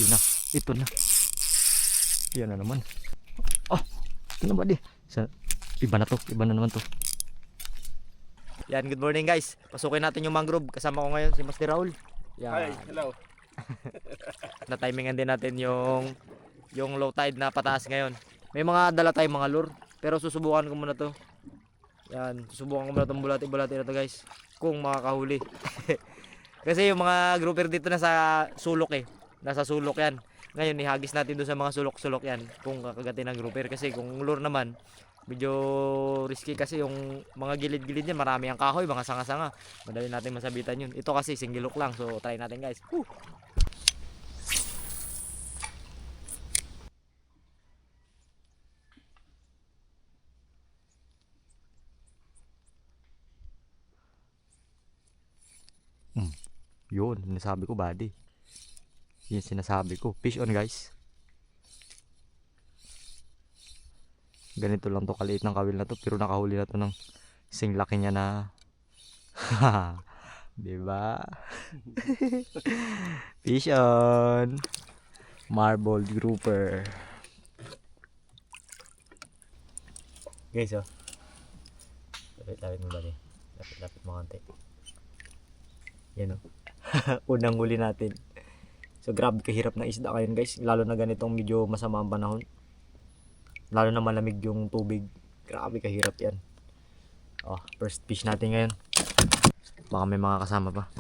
Yun na. Ito na. Yan na naman. Oh, ito na ba di? Iba na to. Iba na naman to. Yan, good morning guys. Pasukin natin yung mangrove. Kasama ko ngayon si Master Raul. Yan. Hi, hello. Na-timingan din natin yung low tide na pataas ngayon. May mga dala tayong mga lure. Pero susubukan ko muna to. Yan, susubukan ko muna itong bulati-bulati na to guys. Kung makakahuli. Kasi yung mga grouper dito nasa sulok eh. Nasa sulok yan. Ngayon ihagis natin doon sa mga sulok-sulok yan. Kung kakagatin ng grouper. Kasi kung lure naman, medyo risky kasi yung mga gilid-gilid niya. Marami ang kahoy, mga sanga-sanga. Madali natin masabitan yun. Ito kasi single hook lang. So try natin guys. Woo! Yun, sinasabi ko buddy. Yun sinasabi ko. Fish on guys. Ganito lang to kaliit ng kawil na to. Pero nakahuli na to ng sing laki niya na. Diba? Fish on. Marble grouper. Guys oh. Lapit mo buddy. Lapit mo konti. Yan oh. Unang huli natin. So grabe kahirap na isda ngayon guys. Lalo na ganitong medyo masama ang panahon. Lalo na malamig yung tubig. Grabe kahirap yan. Oh, first fish natin ngayon. Baka may mga kasama pa.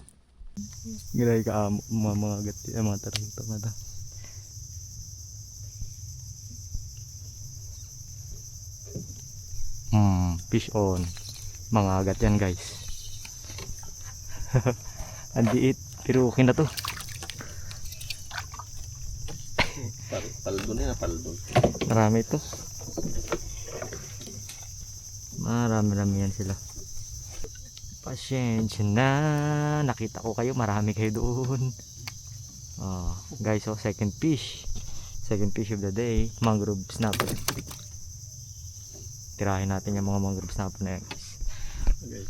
Ginay ka mga gati, mga tarantang na ta. Fish on. Mga agat yan guys. Andiit, pero okay na to. Paldon na, paldon. Marami ito. Marami yan sila. Pasensya na. Nakita ko kayo, marami kayo doon. Oh, guys, so second fish. Second fish of the day, mangrove snapper. Tirahin natin yung mga mangrove snapper na yan guys. Okay.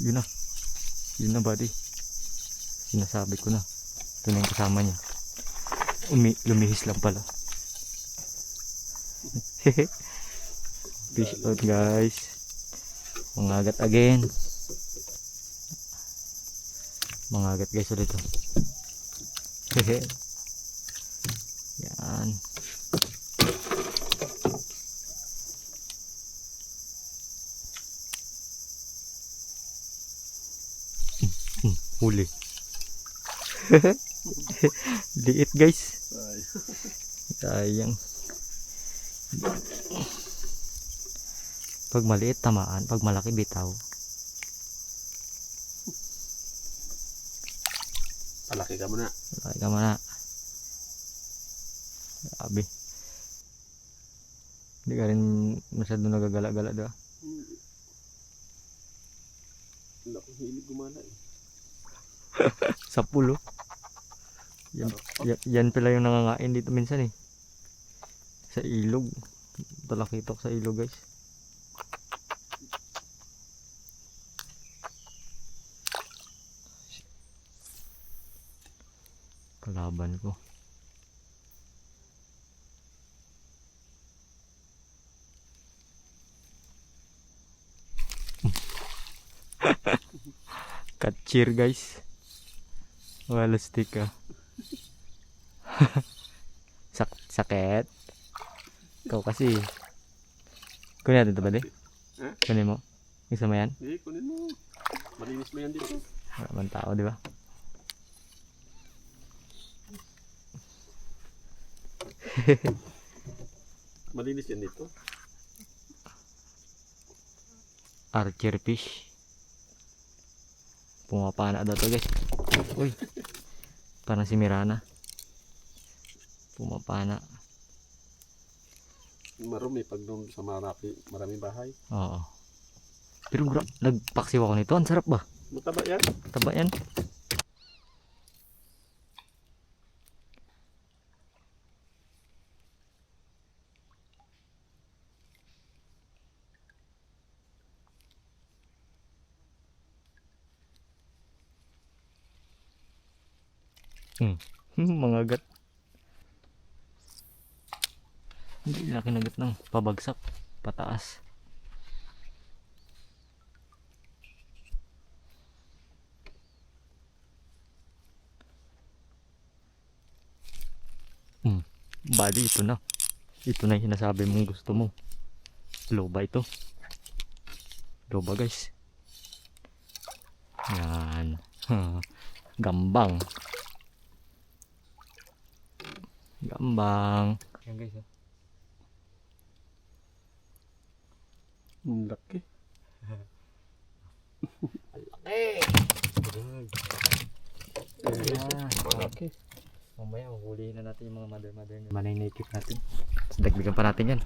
Yun na. Yun na buddy. Sinasabi ko na. Ito na yung kasama niya. Lumihis lang pala. Fish out guys. Mangagat again. Mangagat guys ulit ito. Yan. Huli. Liit guys. Sayang. Pag maliit tamaan, pag malaki bitaw. Palaki ka muna. Malaki ka muna. Grabe. Hindi ka rin masyado nagagala-gala doon. Wala akong hilig gumala eh. Sa pulo. Yan pala yung nangangain dito minsan eh. Sa ilog. Talakitok sa ilog guys. Kalaban ko. Catcher guys. Wala stick ah. Sakit. Ikaw kasi. Kunin natin ito ba di? Kunin mo. Isa mo yan? Hindi, kunin mo. Malinis mo yan dito. Wala man tao di ba? Malinis yan dito. Archer fish. Pumapana daw to guys. Uy. Parang si Mirana. Pumapana. Marumi pag doon sa marami bahay. Oo. Pero nagpaksiw ako nito. Ang sarap ba? Mataba yan. Taba yan. Mga gat. Hindi na kinagat ng pabagsak. Pataas. Bali, ito na. Ito na yung sinasabi mong gusto mo. Loba ito. Loba guys. Yan. Gambang. Gambang. Yan guys. Ang laki. Malaki. Mamaya huhulihin na natin yung mga mother nyo. Manay native natin. Tapos dagdagan pa natin yan.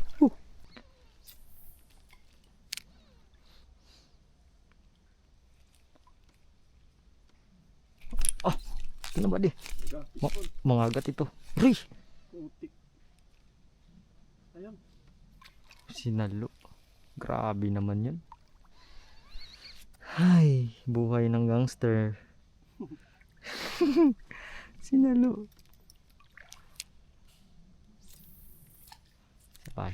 Oh, ito na ba di? Mga agat ito. Ray! Putik. Ayun. Sinalo. Grabe naman yan. Ay, buhay ng gangster. Sinalo. Sapa.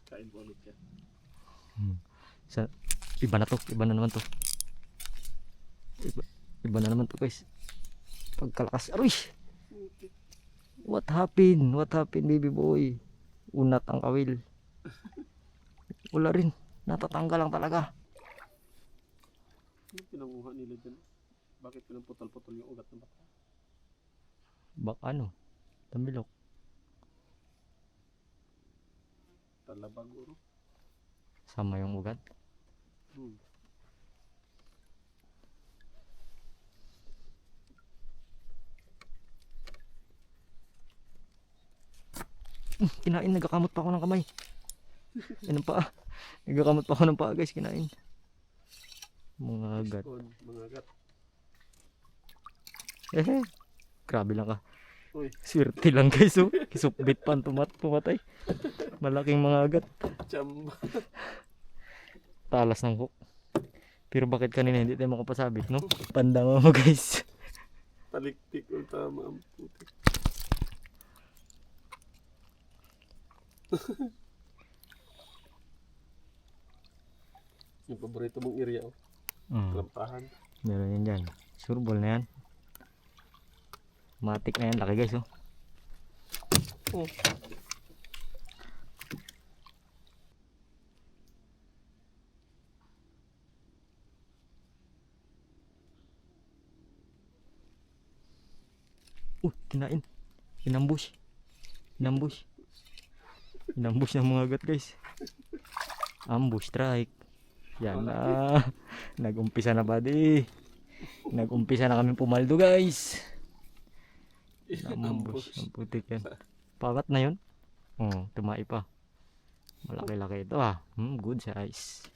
Kain po ulit yan. Sa, iba na to. Iba na naman to. Iba na naman to guys. Pagkalakas. Aroy! Putik. What happened? What happened baby boy? Unat ang kawil. Wala rin. Natatanggal lang talaga. Ano pinanguha nila dyan? Bakit pinaputol-putol yung ugat ng baka? Bak ano? Tambilok. Talabag uro. Sama yung ugat. Kinain, nagakamot pa ako ng kamay. Yan ang paa. Nagakamot pa ako ng paa guys, kinain. Mga agat. Mga agat. Grabe lang ka. Uy. Swerte lang guys oh. Kisupbit pa ang pumatay. Malaking mga agat. Chamba. Talas ng hook. Pero bakit kanina hindi tayo makapasabit no? Pandama mo guys. Paliktik o tama ang putik. Yung paborito mong area oh. Lampahan. Meron yan dyan. Surbol na yan. Matik na yan. Laki guys oh. Kinain. Inambush. Inambush ng mga agat guys. Ambush strike. Yan na. Nag-umpisa na buddy. Nag-umpisa na kami pumaldo guys. Ambush. Ang putik yan. Pakat na yun. Tumai pa. Malaki-laki ito ah. Good size.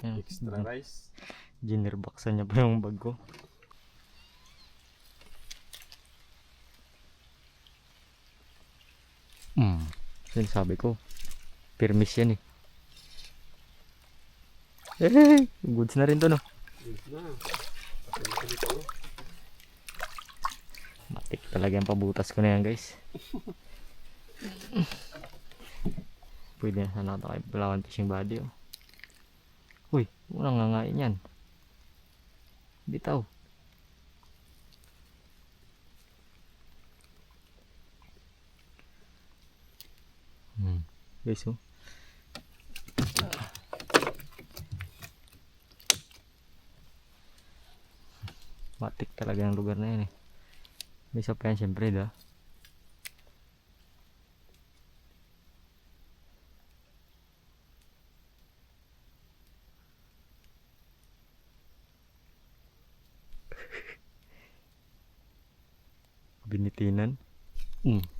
Extra rice. Ginirboxan niya pa yung bag ko. Sabi ko, permis yan eh. Goods na rin to no. Goods na. Matik talaga yung pabutas ko na yan guys. Pwede na sana ito kay Palawan Fishing Buddy oh. Uy, unang ngangain yan. Bitaw. Guys oh. Matik talaga yung lugar na yan eh. May isa pa yan syempre da. Binitinan.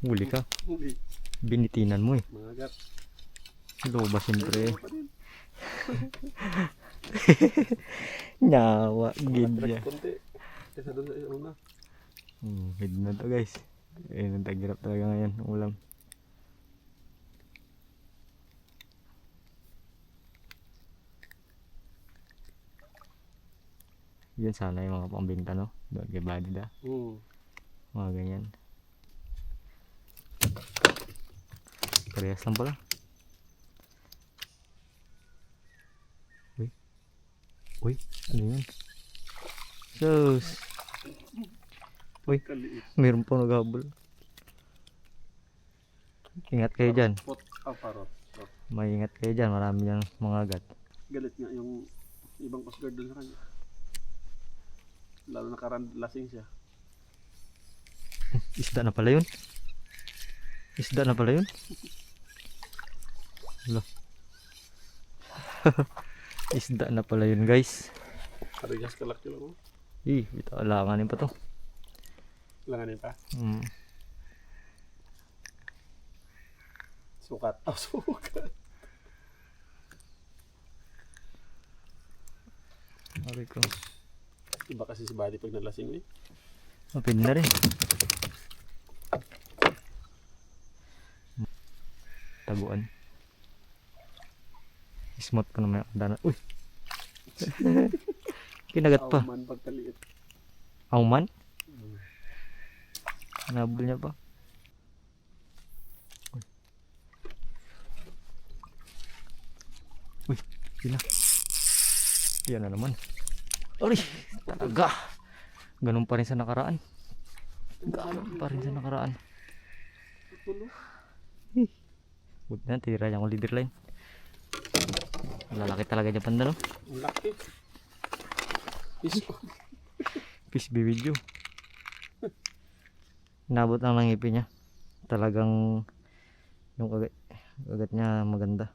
Huli ka. Huli. Binitinan mo eh. Mga agat. Loba siyempre. Nyawa. Gidya. Konti. Kesa doon sa una. Hid na to guys. Nagtagirap talaga ngayon. Ulam. Yan sana yung mga pambinta, no? Doon kay Badida. Mga ganyan. Parehas lang pala. Uy. Uy, ano yun? Sus. Uy, Kaliit. mayroon pa naghabol. Ingat kayo dyan. Parot. May ingat kayo dyan. Marami dyan mga agat. Galit nga yung ibang coast guard doon sa kanya. Lalo lasing siya. Isda na pala yun. Isda na pala yun. Hala. Isda na pala yun, guys. Karigas kalaki lang. Ito alanganin pa to. Langanin pa. Sukat. Sukat. Sabi ko. Iba kasi si Buddy pag nalasing eh. Mapin na rin. Taguan. Smooth pa naman yung dana. Uy! Kinagat pa. Auman pagkaliit. Auman? Nabul niya pa. Uy! Sila. Yan na naman. Uy! Talaga! Ganun pa rin sa nakaraan. Ganun pa rin sa nakaraan. Huwag na, tira niya akong leader line. Lalaki talaga niya panda, no? Ang laki. Fish video. Nabot lang ng ngipin niya. Talagang yung kagat niya maganda.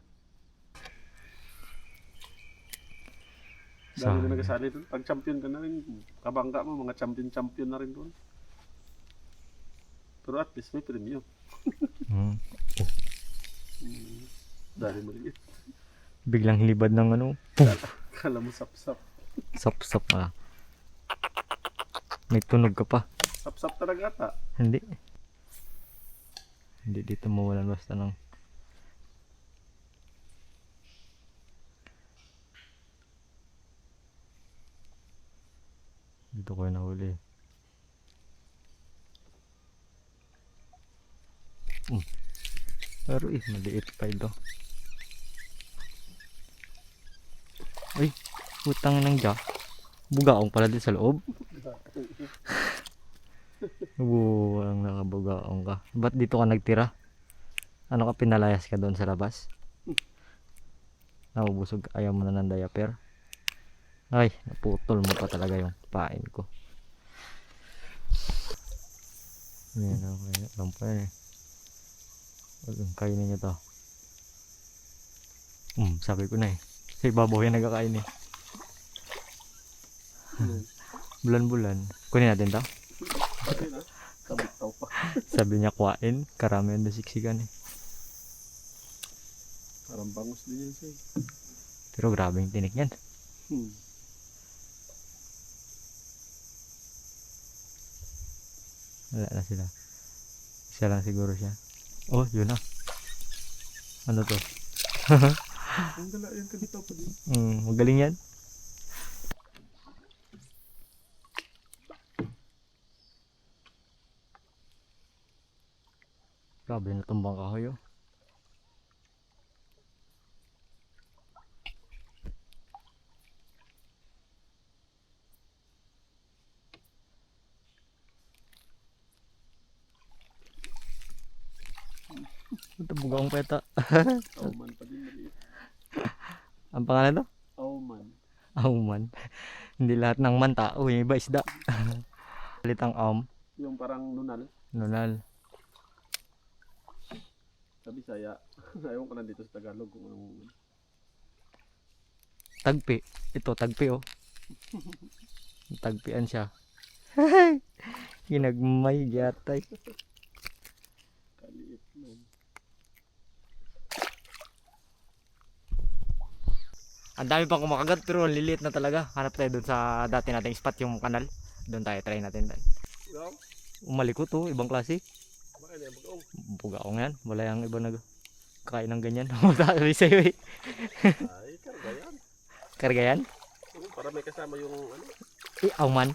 Dami na nagasali doon. Pag champion ka na rin, kabangga mo, mga champion na rin doon. Pero at least may premium. Dali maliit. Biglang hilibad ng ano. Kala mo sap-sap. Sap-sap ah. May tunog ka pa. Sap-sap talaga ata. Hindi. Hindi dito mawalan basta ng dito ko nahuli. Pero maliit pa ito. Ay, utang ng jack. Bugaong pala din sa loob. Ang nakabugaong ka. Ba't dito ka nagtira? Ano ka, pinalayas ka doon sa labas? Nabubusog, ayaw mo na ng diaper. Ay, naputol mo pa talaga yung pain ko. Yan, okay. Alam pa eh. Huwag kainin nyo to. Sabi ko na eh. Sa ibabaw yan nagkakain eh. Bulan-bulan. Kunin natin to. Kabitaw pa. Sabi niya kuwain. Karamihan na siksikan eh. Parang bangus din yun siya. Pero grabe yung tinik yan. Wala na sila. Isa lang siguro siya. Oh, yun na. Ano to? Ang gala yan, kabitaw pa din. Magaling yan. Grabe na tumbang kahoy oh. Ito bugaong peta. Auman pa din maliit. Ang pangalan to? Auman. Auman. Hindi lahat ng man tao, yung iba isda. Litang Yung parang nunal. nunal. Sa Bisaya. Ayaw ko lang dito sa Tagalog kung anong... Tagpi. Ito, tagpi oh. Tagpian siya. Ginagmay yatay. Kaliit man. Ang dami pang kumakagat pero ang liliit na talaga. Hanap tayo dun sa dati nating spot, yung kanal. Doon tayo, try natin doon. Ikaw? Umalikot oh, ibang klase. Bakit yan? Bagaong? Bugaong yan. Wala yung iba nagkain ng ganyan. Matasabi sa'yo eh. Ay, karga yan. Karga yan? Para may kasama yung ano. Auman.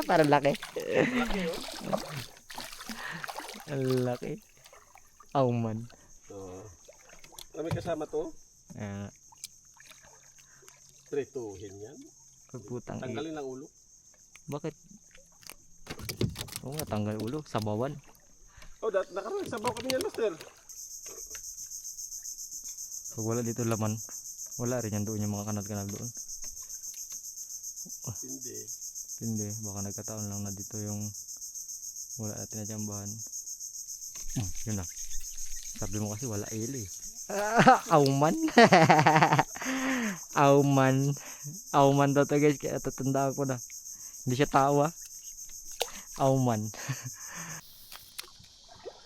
Parang laki. Laki oh. Ang laki. Auman. Oo. Kami kasama to. Ah, Trituhin yan. putang Tanggalin ang ulo. Bakit? Oo nga, tanggal ulo. Sabawan. Oh, nakaraan sabaw kami yan, master. Pag wala dito laman, wala rin yan doon yung mga kanal-kanal doon. Hindi. Hindi, baka nagkataon lang na dito yung wala natin na jambahan. Yun na. Sabi mo kasi wala ili. Auman. Auman. Auman daw to guys, kaya tatandaan ko na. Hindi siya tawa. Auman.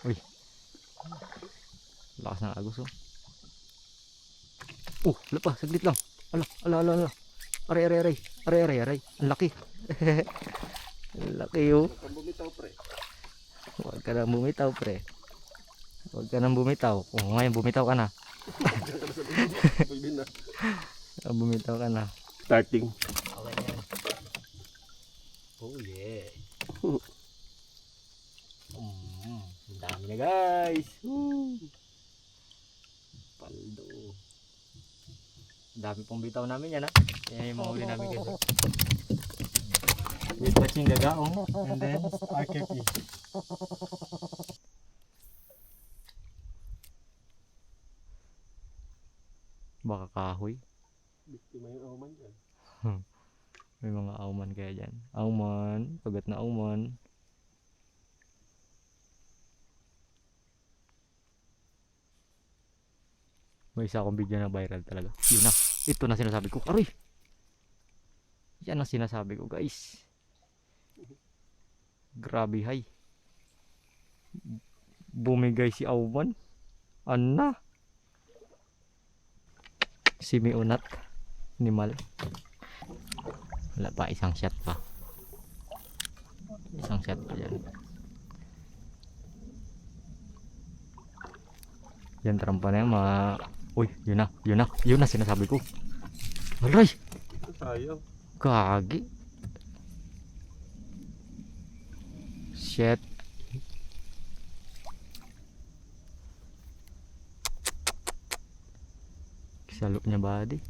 Uy. Lakas ng agos oh. Lapa, saglit lang. Ala. Aray. Ang laki. Ang laki oh. Ang bumitaw, pre. Huwag ka nang bumitaw, pre. Huwag ka nang bumitaw. Ngayon bumitaw ka na. Pwede na. Bumitaw ka na. Starting. Okay na yan. Oh yeah. Ang dami na guys. Paldo. Ang dami pong bitaw namin yan ha. Yan yung mga uli namin guys. With watching gagaong. And then RKP. Baka kahoy. Biktima yung auman dyan. May mga auman kaya dyan. Auman. Pagat na auman. May isa akong video na viral talaga. Yun na. Ito na sinasabi ko. Aray! Yan ang sinasabi ko guys. Grabe hay. Bumigay si auman. Ana. Simiunat. Animal. Wala pa, isang shot pa. Isang shot pa dyan. Yan, trampa na yan, uy, yun na sinasabi ko. Aray! Sayang. Gagi. Shit. Salo niya body.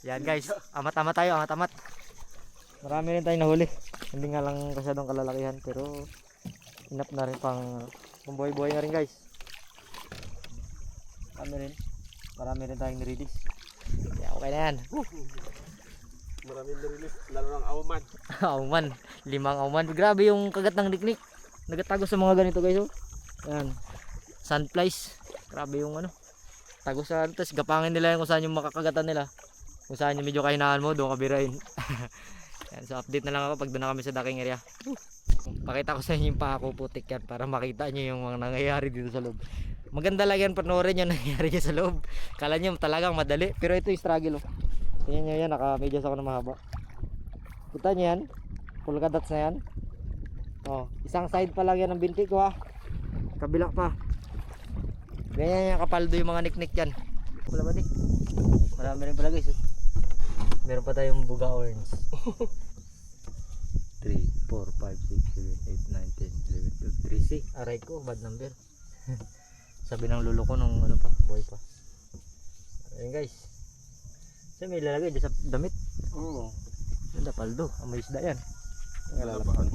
Yan guys, amat-amat tayo, amat-amat. Marami rin tayong nahuli. Hindi nga lang kasyadong kalalakihan pero enough na rin pang buhay-buhay na rin guys. Marami rin tayong nirelease. Yeah, okay na yan. Maraming narilis. Lalo ng auman. Auman, 5 auman. Grabe yung kagat ng niknik. Nagatago sa mga ganito guys oh. Yan. Sandflies. Grabe yung ano. Tago sa tapos gapangin nila yung kung saan yung makakagatan nila. Kung saan yung medyo kahinaan mo, doon kabirain. Yan, so update na lang ako pag doon na kami sa docking area. Pakita ko sa inyo yung pako putik yan para makita nyo yung mga nangyayari dito sa loob. Maganda lang yan panoorin yung nangyayari dyan sa loob. Kala nyo talagang madali, pero ito yung struggle oh. Tingnan nyo yan, naka-medyas ako na mahaba. Kita nyo yan, polka dots na yan. Oh, isang side pa lang yan ng binti ko ha. Kabila pa. Ganyan yung kapaldo yung mga niknik dyan. Wala ba di? Marami rin pala guys. Meron pa tayong buga orange. 3, 4, 5, 6, 7, 8, 9, 10, 11, 12, 13. Aray ko, bad number. Sabi ng lolo ko nung ano pa, boy pa. Ayun guys. Kasi may lalagay dyan sa damit. Oo. Ganda paldo, may isda yan. Lalabaan.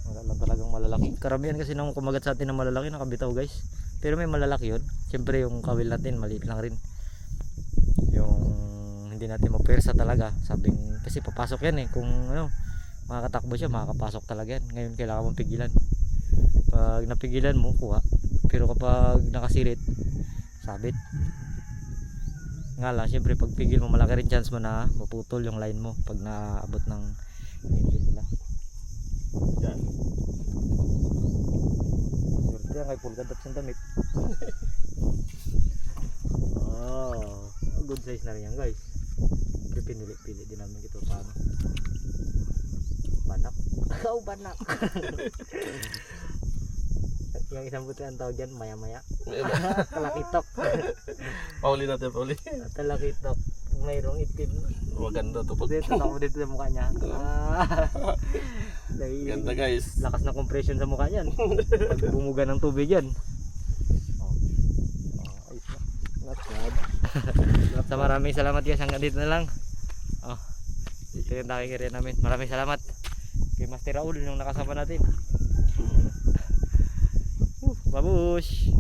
Wala lang talagang malalaki. Karamihan kasi nung kumagat sa atin ng malalaki nakabitaw guys. Pero may malalaki yun. Siyempre yung kawil natin maliit lang rin. Yung hindi natin mapwersa talaga. Sabing kasi papasok yan eh. Kung ano, makakatakbo siya, makakapasok talaga yan. Ngayon kailangan mong pigilan. Pag napigilan mo, kuha. Pero kapag nakasirit, sabit. Nga lang, siyempre pag pigil mo, malaki rin chance mo na maputol yung line mo pag naabot ng ngipin nila. Yan. Swerte yan kay polka dots yung damit. Oh, good size na rin yan guys. Pero pinili din namin ito paano. Banak. Oh, banak. Yung isang puti ang tawag dyan, maya-maya. Talakitok. Pauli natin, pauli. Talakitok. Mayroong itim. Maganda to. Pag Dito, takbo dito sa mukha niya. ganda guys. Lakas na compression sa mukha niyan. Pag bumuga ng tubig yan. Ayos na. Not bad. So maraming salamat guys, hanggang dito na lang. Ito yung nakikirya namin. Maraming salamat kay Master Raul yung nakasama natin. Babush!